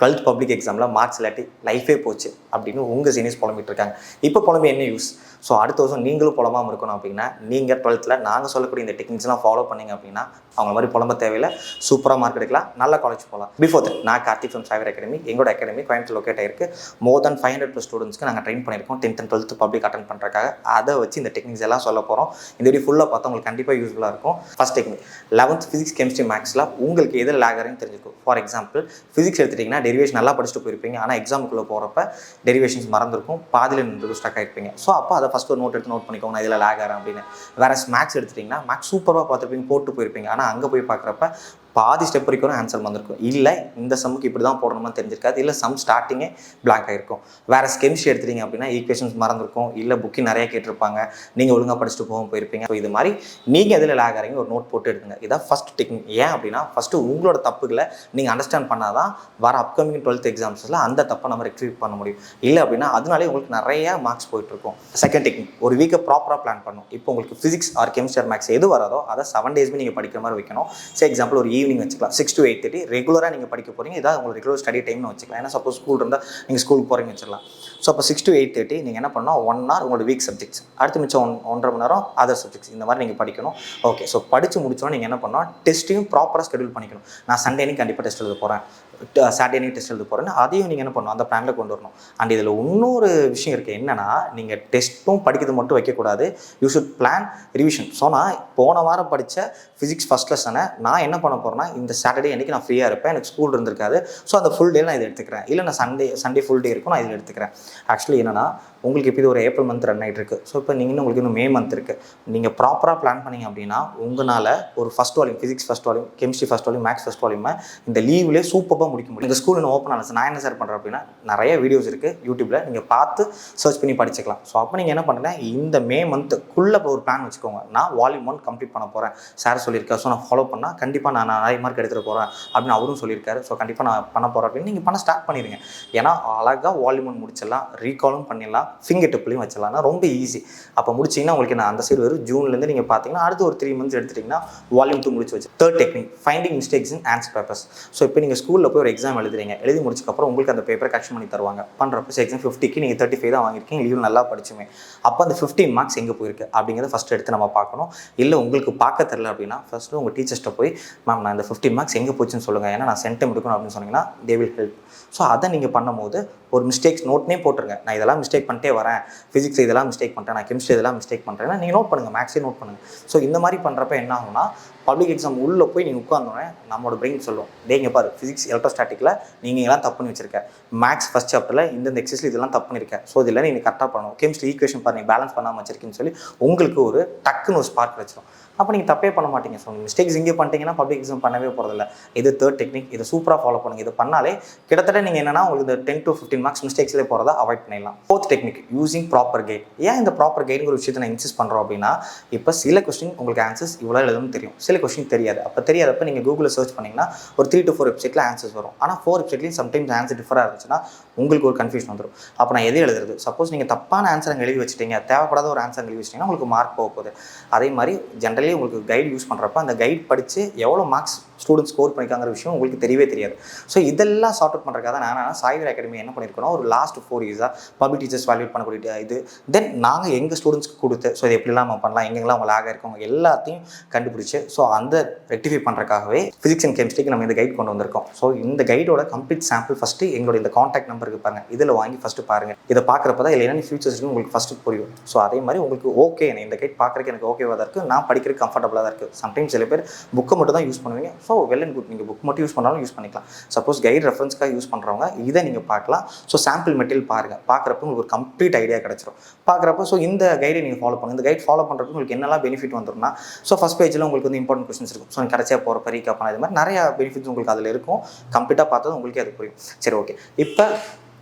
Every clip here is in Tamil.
12th பப்ளிக் எக்ஸாமில் மார்க்ஸ் இல்லாட்டி லைஃபே போச்சு அப்படின்னு உங்கள் சீனியர்ஸ் புலம்பிட்டு இருக்காங்க. இப்போ புலம்பி என்ன யூஸ்? ஸோ அடுத்த வருஷம் நீங்களும் புலம்பாமல் இருக்கணும் அப்படின்னா நீங்கள் 12th நாங்கள் சொல்லக்கூடிய இந்த டெக்னிக்ஸ்லாம் ஃபாலோ பண்ணிங்க அப்படின்னா அவங்க மாதிரி புலம்ப தேவையில்லை, சூப்பராக மார்க் எடுக்கலாம், நல்ல காலேஜ் போகலாம். பிஃபோர் தட் நான் கார்த்திக் ஃப்ரம் சாய்வர் அகாடமி, எங்களோட அகாடமி கோயம்புத்தூர் லொக்கேட் ஆயிருக்கு. மோர் தென் 500+ ஸ்டூடெண்ட்ஸ்க்கு நாங்கள் ட்ரெயின் பண்ணியிருக்கோம் 10th and 12th public attend பண்ணுறதுக்காக. அதை வச்சு இந்த டெக்னிக்ஸ் எல்லாம் சொல்ல போகிறோம். இந்த வீடியோ ஃபுல்லாக பார்த்தா உங்களுக்கு கண்டிப்பாக யூஸ்ஃபுல்லாக இருக்கும். First technique 11th physics chemistry மேக்ஸில் உங்களுக்கு எதில் லேக் ஆகுதுன்னு தெரிஞ்சிருக்கும். ஃபார் எக்ஸாம்பிள் ஃபிசிக்ஸ் எடுத்துட்டிங்கன்னா டெரிவேஷன் நல்லா படிச்சுட்டு போயிருப்பீங்க, ஆனால் எக்ஸாமுக்குள்ளே போகிறப்ப டெரிவேஷன்ஸ் மறந்துருக்கும், பாதியில் நின்று ஸ்டக் ஆகிருப்பீங்க. ஸோ அப்போ அதை ஃபஸ்ட் ஒரு நோட் எடுத்து நோட் பண்ணிக்கோங்க, நான் இதில் லேக் ஆகிறேன் அப்படின்னு. வேறு மேக்ஸ் எடுத்துட்டிங்கன்னா மேக்ஸ் சூப்பராக பார்த்துருப்பீங்க, போட்டு போயிருப்பீங்க, ஆனால் அங்கே போய் பார்க்குறப்ப பாதி ஸ்டெப் வரைக்கும் ஆன்சர் வந்திருக்கும். இல்லை இந்த சம்முக்கு இப்படி தான் போடணுமா தெரிஞ்சிருக்காது, இல்லை சம் ஸ்டார்டிங்கே பிளாங்க் ஆகிருக்கும். வேறு கெமிஸ்ட்ரி எடுத்துட்டீங்க அப்படின்னா ஈக்குவேஷன்ஸ் மறந்துருக்கும், இல்லை புக்கிங் நிறைய கேட்டிருப்பாங்க, நீங்கள் ஒழுங்காக படிச்சுட்டு போயிருப்பீங்க. ஸோ இது மாதிரி நீங்கள் எதில் லேக் ஆகிறீங்க ஒரு நோட் போட்டு எடுத்துங்க. இதான் ஃபஸ்ட் டெக்னிக். ஏன் அப்படின்னா ஃபஸ்ட்டு உங்களோட தப்புகளை நீங்கள் அண்டர்ஸ்டாண்ட் பண்ணால் தான் வர அப்கமிங் 12th எக்ஸாம்ஸில் அந்த தப்பை நம்ம ரெக்டிஃபை பண்ண முடியும். இல்லை அப்படின்னா அதனாலே உங்களுக்கு நிறைய மார்க்ஸ் போயிட்டுருக்கும். செகண்ட் டெக்னிக், ஒரு வீக்கை ப்ராப்பராக பிளான் பண்ணணும். இப்போ உங்களுக்கு physics or chemistry or maths எது வராதோ அதை 7 டேஸ்மே நீங்கள் படிக்கிற மாதிரி வைக்கணும். ஸோ எக்ஸாம்பிள் ஒரு ஈவினிங் வச்சுக்கலாம், 6 to 8:30 ரெகுலராக நீங்கள் படிக்க போகிறீங்க. இதான் உங்களுக்கு ரெகுலர் ஸ்டடி டைம்னு வச்சுக்கலாம். ஏன்னா சப்போஸ் ஸ்கூல் இருந்தால் நீங்கள் ஸ்கூலுக்கு போகிறீங்கன்னு வச்சுக்கலாம். ஸோ அப்போ 6 to 8:30 நீங்கள் என்ன பண்ணணும், 1 hour உங்களோட வீக் சப்ஜெக்ட்ஸ், அடுத்து மிச்சம் 1.5 மணி நேரம் அதர் சப்ஜெக்ட்ஸ், இந்த மாதிரி நீங்கள் படிக்கணும். ஓகே, ஸோ படித்து முடிச்சோன்னா நீங்கள் என்ன பண்ணணும், டெஸ்ட்டையும் ப்ராப்பராக ஷெடியூல் பண்ணிக்கணும். நான் சண்டே அன்னைக்கு கண்டிப்பாக டெஸ்ட் எழுத போகிறேன், சாட்டர்டே அன்னைக்கு டெஸ்ட் எழுத போகிறேன்னு அதையும் நீங்கள் என்ன பண்ணணும், அந்த பிளானில் கொண்டு வரணும். அண்ட் இதில் இன்னொரு விஷயம் இருக்குது, என்னென்னா நீங்கள் டெஸ்ட்டும் படிக்கிறது மட்டும் வைக்கக்கூடாது, you should plan revision. So நான் போன வாரம் படித்த ஃபிசிக்ஸ் ஃபஸ்ட் லெசனை நான் என்ன பண்ண போகிறேன்னா இந்த சாட்டர்டே அன்றைக்கி நான் ஃப்ரீயாக இருப்பேன், எனக்கு ஸ்கூல் இருந்திருக்காது, ஸோ அந்த ஃபுல் டே நான் இதை எடுத்துக்கிறேன். இல்லை நான் சண்டே ஃபுல் டே இருக்கும், நான் இதில் எடுத்துக்கிறேன். ஆக்சுவலி என்னென்னா உங்களுக்கு இப்போ இது ஒரு ஏப்ரல் மந்த் ரன் ஆகிட்டு இருக்குது. ஸோ இப்போ நீங்கள் உங்களுக்கு இன்னும் மே மந்த் இருக்குது. நீங்கள் ப்ராப்பராக பிளான் பண்ணிங்க அப்படின்னா உங்களால் ஒரு first volume physics first volume, chemistry first volume, maths first வால்யூமை இந்த லீவ்லேயே சூப்பராக முடிக்க முடியும். இந்த ஸ்கூல் இன்னும் ஓப்பன் ஆனது. நான் என்ன சார் பண்ணுறேன் அப்படின்னா நிறைய வீடியோஸ் இருக்குது யூடியூப்பில், நீங்கள் பார்த்து சர்ச் பண்ணி படிச்சுக்கலாம். ஸோ அப்போ நீங்கள் என்ன பண்ணுறேன், இந்த மே மந்த்துக்குள்ளே ஒரு பிளான் வச்சுக்கோங்க. நான் வால்யூம் 1 கம்ப்ளீட் பண்ண போகிறேன், சார் சொல்லியிருக்காரு, ஸோ நான் ஃபாலோ பண்ணால் கண்டிப்பாக நான் நிறைய மார்க் எடுத்துகிட்டு போகிறேன் அப்படின்னு அவரும் சொல்லியிருக்காரு. ஸோ கண்டிப்பாக நான் பண்ண போகிறேன் அப்படின்னு நீங்கள் பண்ண ஸ்டார்ட் பண்ணிடுங்க. ஏன்னா அழகாக வால்யூம் 1 முடிச்சிடலாம், ரீகாலும் பண்ணிடலாம், ஃபிங்கர் டிப்லையும் வச்சிடலாம், ரொம்ப ஈஸி. அப்போ முடிச்சிங்கன்னா உங்களுக்கு நான் அந்த சைடு வரும். ஜூன்லேருந்து நீங்கள் பார்த்தீங்கன்னா அடுத்து ஒரு 3 months எடுத்துட்டிங்கன்னா வால்யூம் 2 முடிச்சு வச்சு. Third technique, finding mistakes in answer papers. So இப்போ நீங்கள் ஸ்கூலில் போய் ஒரு எக்ஸாம் எழுதுறீங்க, எழுதி முடிச்சக்கப்புறம் உங்களுக்கு அந்த பேப்பரை கரெக்ஷன் பண்ணி தருவாங்க. பண்ணுறப்ப எக்ஸாம் 50க்கு நீங்கள் 35 தான் வாங்கியிருக்கீங்க, லீவ் நல்லா படிச்சுமே. அப்போ அந்த 15 மார்க்ஸ் எங்கே போயிருக்கு அப்படிங்கிறத ஃபஸ்ட்டு எடுத்து நம்ம பார்க்கணும். இல்லை உங்களுக்கு பார்க்க தெரில அப்படின்னா ஃபஸ்ட்டு உங்கள் டீச்சர்ஸ்ட்டை போய் மேம் நான் இந்த 15 மார்க்ஸ் எங்கே போச்சுன்னு சொல்லுங்கள், ஏன்னா நான் சென்டம் எடுக்கணும் அப்படின்னு சொன்னீங்கன்னா தே வில் ஹெல்ப். ஸோ அதை நீங்கள் பண்ணும்போது ஒரு மிஸ்டேக்ஸ் நோட்னே போட்டுருங்க. நான் இதெல்லாம் மிஸ்டேக் பண்ணிட்டே வரேன், ஃபிசிக்ஸ் இதெல்லாம் மிஸ்டேக் பண்ணிட்டேன், நான் கெமிஸ்ட்ரி இதெல்லாம் மிஸ்டேக் பண்ணுறேன்னா நீங்கள் நோட் பண்ணுங்கள், மேக்ஸே நோட் பண்ணுங்கள். ஸோ இந்த மாதிரி பண்ணுறப்ப என்ன ஆகும்னா பப்ளிக் எக்ஸாம் உள்ளே போய் நீங்கள் உட்காந்தோடனே நம்மளோட பிரெயின் சொல்லும், டேங்க பாரு ஃபிசிக்ஸ் எலக்ட்ரோஸ்டாட்டிக்கில் நீங்கள் எல்லாம் தப்பு பண்ணி வச்சிருக்க, மேக்ஸ் ஃபஸ்ட் சாப்டரில் இந்த எக்ஸசைஸில் இதெல்லாம் தப்பு பண்ணியிருக்கேன், ஸோ இதெல்லாம் நீங்கள் கரெக்டாக பண்ணணும், கெமிஸ்ட்ரி ஈக்குவேஷன் பாருங்கள் பேலன்ஸ் பண்ணாமல் வச்சிருக்கேன்னு சொல்லி உங்களுக்கு ஒரு டக்குன்னு ஒரு ஸ்பார்க் வச்சிடும். அப்போ நீங்கள் தப்பே பண்ண மாட்டீங்க. ஸோ மிஸ்டேக்ஸ் இங்கே பண்ணிட்டீங்கன்னா பப்ளிக் எக்ஸாம் பண்ணவே போகிறதில்ல. இது தேர்ட் டெக்னிக், இதை சூப்பராக ஃபாலோ பண்ணுங்கள். இது பண்ணாலே கிட்டத்தட்ட நீங்கள் என்னென்னா உங்களுக்கு இந்த 10 to 15 மார்க்ஸ் மிஸ்டேக்ஸ்லேயே போகிறத அவாய்ட் பண்ணிடலாம். Fourth technique, using proper guide. ஏன் இந்த ப்ராப்பர் கைடுங்கிற விஷயத்தை நான் இன்சிஸ்ட் பண்ணுறோம் அப்படின்னா இப்போ சில கொஸ்டின் உங்களுக்கு ஆன்சர்ஸ் இவ்வளோ எழுதணும்னு தெரியும், சில கொஸ்டின் தெரியாது. அப்போ தெரியாதப்போ நீங்கள் கூகுளில் சர்ச் பண்ணிங்கன்னா ஒரு 3 to 4 வெப்சைட்டில் ஆன்சர்ஸ் வரும். ஆனால் 4 வெப்சைட்லேயும் சம்டைம்ஸ் ஆன்சர் டிஃபராக இருந்துச்சுன்னா உங்களுக்கு ஒரு கன்ஃபியூஷன் வந்துடும். அப்போ நான் எது எழுதுறது? சப்போஸ் நீங்கள் தப்பான ஆன்சர் அங்கே எழுதி வச்சுட்டீங்க, தேவைப்படாத ஒரு ஆன்சர் எழுதி வச்சிட்டிங்கன்னா உங்களுக்கு மார்க் போக போகுது. அதே மாதிரி ஜென்ரலி உங்களுக்கு கைடு யூஸ் பண்ணுறப்ப அந்த கைட் படித்து எவ்வளோ மார்க்ஸ் ஸ்டூடெண்ட்ஸ் ஸ்கோர் பண்ணிக்காங்கிற விஷயம் உங்களுக்கு தெரியவே தெரியாது. ஸோ இதெல்லாம் சார்ட் அவுட் பண்ணுறதுக்காக தான் நான் சாய்வர் அகாடமி என்ன பண்ணியிருக்கோம், ஒரு last 4 years public teachers valued பண்ணக்கூடிய இது தென் நாங்கள் எங்கள் ஸ்டூடெண்ட்ஸ்க்கு கொடுத்து ஸோ இது எப்படிலாம் நம்ம பண்ணலாம், எங்கெல்லாம் அவங்க லேக் இருக்கவங்க எல்லாத்தையும் கண்டுபிடிச்சி ஸோ அந்த ரெக்டிஃபை பண்ணுறதுக்காகவே ஃபிசிக்ஸ் அண்ட் கெமிஸ்ட்ரிக்கு நம்ம இந்த கைட் கொண்டு வந்திருக்கோம். ஸோ இந்த கைடோட கம்ப்ளீட் சாம்பிள் ஃபஸ்ட்டு எங்களோட இந்த காண்டாக்ட் நம்பருக்கு பாருங்கள், இதில் வாங்கி ஃபஸ்ட்டு பாருங்கள். இதை பார்க்குறப்ப தான் இல்லை என்ன ஃபியூச்சர்ஸ் உங்களுக்கு ஃபஸ்ட்டு புரியும். ஸோ அதே மாதிரி உங்களுக்கு ஓகே இந்த கைட் பார்க்குறதுக்கு எனக்கு ஓகேவாக தான் இருக்குது, நான் படிக்கிறதுக்கு கம்ஃபர்டபுளாக தான் இருக்குது. சம்டைம்ஸ் சில பேர் புக்கை மட்டும் தான் யூஸ் பண்ணுவீங்க, ஸோ வெல் அண்ட் குட், நீங்கள் புக் மட்டும் யூஸ் பண்ணாலும் யூஸ் பண்ணிக்கலாம். சப்போஸ் கைட் ரெஃபரன்ஸ்க்காக யூஸ் பண்ணுறவங்க இதை நீங்கள் பார்க்கலாம். ஸோ சாம்பிள் மெட்டீரியல் பாருங்கள், பார்க்குறப்ப உங்களுக்கு ஒரு கம்ப்ளீட் ஐடியா கிடச்சிரும். பார்க்குறப்ப ஸோ இந்த கைடை நீங்கள் ஃபாலோ பண்ணுங்கள். இந்த கைட் ஃபாலோ பண்ணுறப்ப உங்களுக்கு என்னெல்லாம் பெனிஃபிட் வந்துடும்னா ஸோ ஃபஸ்ட் பேஜில் உங்களுக்கு வந்து இம்பார்ட்டன்ட் கொஸ்டின்ஸ் இருக்கும், ஸோ கடைசியாக போகிறப்ப ரீகேப் பண்ண இது மாதிரி நிறையா பெனிஃபிட்ஸ் உங்களுக்கு அதில் இருக்கும். கம்ப்ளீட்டாக பார்த்தது உங்களுக்கே அது புரியும். சரி ஓகே, இப்போ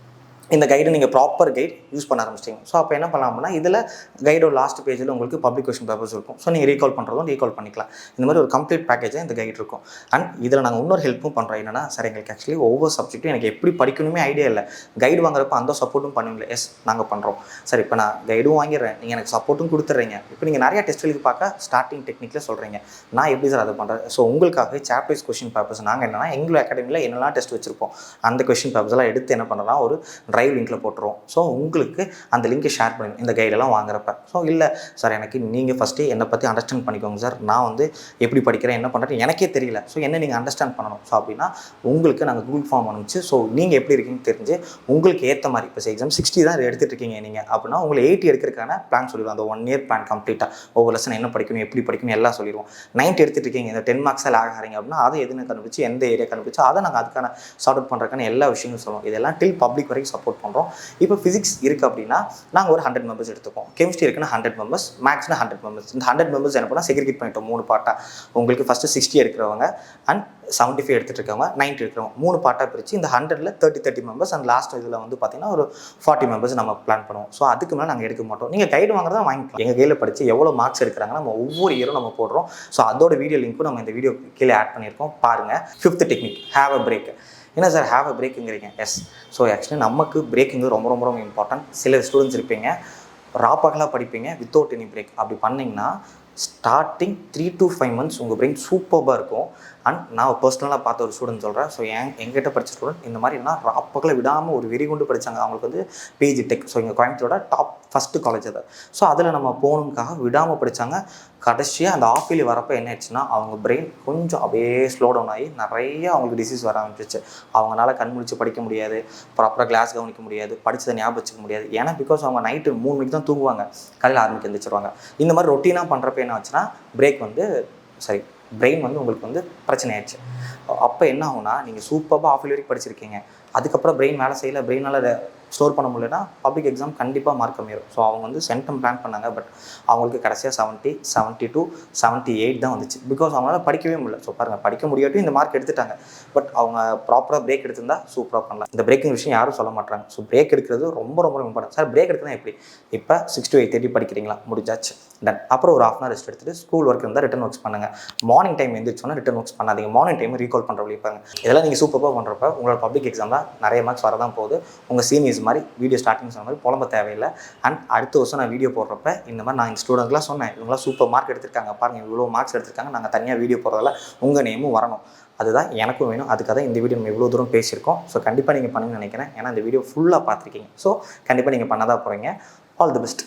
இந்த கைடு நீங்கள் ப்ராப்பர் கைட் யூஸ் பண்ண ஆரம்பிச்சிட்டிங்க. ஸோ அப்போ என்ன பண்ணலாம்னா இதில் கைடோட லாஸ்ட் பேஜில் உங்களுக்கு பப்ளிக் கொஷின் பேப்பர்ஸ் இருக்கும். ஸோ நீங்கள் ரீகால் பண்ணுறதும் ரீகால் பண்ணிக்கலாம். இந்த மாதிரி ஒரு கம்ப்ளீட் பேக்கேஜாக இந்த கைட் இருக்கும். அண்ட் இதில் நாங்கள் இன்னொரு ஹெல்ப்பும் பண்ணுறோம். என்னன்னா சார் எங்களுக்கு ஆக்சுவலி ஒவ்வொரு சப்ஜெக்ட்டும் எனக்கு எப்படி படிக்கணுமே ஐடியா இல்லை, கைடு வாங்குறப்ப அந்த சப்போர்ட்டும் பண்ணுவீங்களா? எஸ், நாங்கள் பண்ணுறோம் சார். இப்போ நான் கைடும் வாங்கிடுறேன், நீங்கள் எனக்கு சப்போர்ட்டும் கொடுத்துட்றீங்க. இப்போ நீங்கள் நிறையா டெஸ்ட் எழுதி பார்க்க ஸ்டார்டிங் டெக்னிக்கில் சொல்கிறீங்க, நான் எப்படி சார் அதை பண்ணுறேன்? ஸோ உங்களுக்காக சாப்டர்ஸ் கொஷின் பேப்பர்ஸ் நாங்கள் என்னன்னா எங்களோட அகாடமியில் என்னெல்லாம் டெஸ்ட் வச்சுருப்போம் அந்த கொஷின் பேப்பர்ஸ் எல்லாம் எடுத்து என்ன பண்ணுறோம்னா ஒரு ட்ரைவ் லிங்க்கில் போட்டுருவோம். ஸோ உங்களுக்கு அந்த லிங்க்கை ஷேர் பண்ணி இந்த கைடெல்லாம் வாங்குறப்ப. ஸோ இல்லை சார் எனக்கு நீங்கள் ஃபஸ்ட்டு என்னை பற்றி அண்டர்ஸ்டாண்ட் பண்ணிக்கோங்க சார், நான் வந்து எப்படி படிக்கிறேன் என்ன பண்ணுறேன் எனக்கே தெரியல, ஸோ என்ன நீங்கள் அண்டர்ஸ்டாண்ட் பண்ணணும். ஸோ அப்படின்னா உங்களுக்கு நாங்கள் கூகுள் ஃபார்ம் அனுப்பிச்சு ஸோ நீங்கள் எப்படி இருக்கீங்கன்னு தெரிஞ்சு உங்களுக்கு ஏற்ற மாதிரி இப்போ எக்ஸாம் 60 தான் எடுத்துகிட்டு இருக்கீங்க நீங்கள் அப்படின்னா உங்களுக்கு 80 எடுக்கிறதுக்கான பிளான் சொல்லிடுவோம். அந்த 1 இயர் பிளான் கம்ப்ளீட்டாக ஒவ்வொரு லெசன் என்ன படிக்கணும் எப்படி படிக்கணும் எல்லாம் சொல்லிடுவோம். 90 எடுத்துகிட்டு இருக்கீங்க, இந்த 10 மார்க்ஸாக லேக் ஆகிறீங்க அப்படின்னா அதை எதுன்னு கண்டுபிடிச்சு எந்த ஏரியா கண்டுபிடிச்சு அதை நாங்கள் அதுக்கான சார்ட் அவுட் பண்ணுறதுக்கான எல்லா விஷயங்களும் சொல்லுவோம். இதெல்லாம் டில் பப்ளிக் வரைக்கும் சப்போர்ட் பண்ணுறோம். இப்போ ஃபிசிக்ஸ் இருக்குது அப்படின்னா நாங்கள் ஒரு 100 மெம்பர்ஸ் எடுத்துப்போம். கெமிஸ்ட்ரி இருக்குன்னா 100 மெம்பர்ஸ், மேக்ஸ்னா 100 மெம்பர்ஸ். இந்த 100 மெம்பர்ஸ் என்ன பண்ணால் செக்ரிகேட் பண்ணிட்டோம் 3 பார்ட்டாக. உங்களுக்கு ஃபஸ்ட்டு 60 எடுக்கிறவங்க அண்ட் 75 எடுத்துகிட்டு இருக்கவங்க 90 இருக்கிறவங்க 3 பார்ட்டாக பிரித்து இந்த 100ல் 30 மெம்பர்ஸ் அண்ட் லாஸ்ட் இதில் வந்து பார்த்தீங்கன்னா ஒரு 40 மெம்பர்ஸ் நம்ம பிளான் பண்ணுவோம். ஸோ அதுக்கு மேலே நாங்கள் எடுக்க மாட்டோம். நீங்கள் கைடு வாங்குறதா வாங்கிக்கலாம். எங்கள் கையில் படித்து எவ்வளோ மார்க்ஸ் எடுக்கிறாங்க நம்ம ஒவ்வொரு இயரும் நம்ம போடுறோம். ஸோ அதோட வீடியோ லிங்க்கும் நம்ம இந்த வீடியோ கீழே ஆட் பண்ணியிருக்கோம், பாருங்கள். 5th technique, have a break. என்ன சார் ஹேவ் அ பிரேக்குங்கிறீங்க? எஸ். ஸோ ஆக்சுவலி நமக்கு பிரேக்குங்கிறது ரொம்ப ரொம்ப ரொம்ப இம்பார்ட்டன்ட். சில ஸ்டூடெண்ட்ஸ் இருப்பீங்க ராப்பகலாக படிப்பீங்க வித்தவுட் எனி பிரேக். அப்படி பண்ணிங்கன்னா ஸ்டார்டிங் 3 to 5 months உங்கள் பிரெயின் சூப்பராக இருக்கும். அண்ட் நான் பர்சனலாக பார்த்த ஒரு ஸ்டூடெண்ட் சொல்கிறேன். ஸோ எங்கிட்ட படித்த ஸ்டூடெண்ட் இந்த மாதிரினா ராப்பகலை விடாமல் ஒரு வெறி கொண்டு படித்தாங்க. அவங்களுக்கு வந்து பிஜி டெக், ஸோ எங்கள் கோயம்புத்தூரோட டாப் ஃபஸ்ட்டு காலேஜ் அது. ஸோ அதில் நம்ம போகணுக்காக விடாமல் படித்தாங்க. கடைசியாக அந்த ஆஃப் இயர்லி வரப்போ என்ன ஆயிடுச்சுன்னா அவங்க பிரெயின் கொஞ்சம் அப்படியே ஸ்லோ டவுன் ஆகி நிறைய அவங்களுக்கு டிசீஸ் வர ஆரம்பிச்சிச்சு. அவங்களால கண் முழிச்சு படிக்க முடியாது, ப்ராப்பராக கிளாஸ் கவனிக்க முடியாது, படித்ததை ஞாபகம் வச்சுக்க முடியாது. ஏன்னா பிகாஸ் அவங்க நைட்டு 3 மணிக்கு தான் தூங்குவாங்க, காலையில் 6 மணிக்கு எழுந்திரிச்சிருவாங்க. இந்த மாதிரி ரொட்டீனாக பண்ணுறப்ப என்ன ஆச்சுன்னா பிரேக் வந்து பிரெயின் வந்து உங்களுக்கு வந்து பிரச்சனை ஆயிடுச்சு. அப்போ என்ன ஆகும்னா நீங்கள் சூப்பராக ஆஃப் இயர் வரைக்கும் படிச்சிருக்கீங்க, அதுக்கப்புறம் பிரெயின் வேலை செய்யலை, பிரெயினால் அதை ஸ்டோர் பண்ண முடியலன்னா பப்ளிக் எக்ஸாம் கண்டிப்பாக மார்க் கம்மியாகும். ஸோ அவங்க வந்து சென்டம் பிளான் பண்ணாங்க. பட் அவங்களுக்கு கடைசியாக 70, 72, 78 தான் வந்துச்சு. பிகாஸ் அவங்களால படிக்கவே முடியல. ஸோ பாருங்கள், படிக்க முடியாட்டும் இந்த மார்க் எடுத்துட்டாங்க. பட் அவங்க ப்ராப்பராக பிரேக் எடுத்திருந்தா சூப்பராக பண்ணலாம். இந்த பிரேக்கிங் விஷயம் யாரும் சொல்ல மாட்டாங்க. ஸோ பிரேக் எடுக்கிறது ரொம்ப ரொம்ப இம்பார்ட்டன்ட். சார் பிரேக் எடுக்கிறதா எப்படி? இப்போ 6 to 8:30 படிக்கிறீங்களா, முடிஞ்சாச்சு, டன். அப்புறம் ஒரு 1/2 hour ரெஸ்ட் எடுத்துட்டு ஸ்கூல் ஒர்க் இருந்தால் ரிட்டன் ஒர்க்ஸ் பண்ணுங்கள். மார்னிங் டைம் எழுந்திரிச்சோன்னா ரிட்டன் ஒர்க்ஸ் பண்ணாதீங்க. மார்னிங் டைம் ரீகால் பண்ணுற வைப்பாங்க. இதெல்லாம் நீங்கள் சூப்பராக பண்ணுறப்ப உங்களோட பப்ளிக் எக்ஸாமில் நிறைய மார்க்ஸ் வரதான் போகுது. உங்கள் சீனியர்ஸ் மாதிரி வீடியோ ஸ்டார்டிங் சொன்ன மாதிரி புலம்ப தேவையில்லை. அண்ட் அடுத்த வருஷம் நான் வீடியோ போடுறப்ப இந்த மாதிரி நான் இந்த ஸ்டூடெண்ட்லாம் சொன்னேன், இவங்களாம் சூப்பர் மார்க் எடுத்திருக்காங்க பாருங்கள், இவ்வளோ மார்க்ஸ் எடுத்திருக்காங்க, நாங்கள் தனியாக வீடியோ போடுறதால உங்கள் நேமும் வரணும். அதுதான் எனக்கும் வேணும். அதுக்காக தான் இந்த வீடியோ நம்ம இவ்வளோ தூரம் பேசியிருக்கோம். ஸோ கண்டிப்பாக நீங்கள் பண்ணுன்னு நினைக்கிறேன். ஏன்னா இந்த வீடியோ ஃபுல்லாக பார்த்துருக்கீங்க. ஸோ கண்டிப்பாக நீங்கள் பண்ணதான் போகிறீங்க. All the best.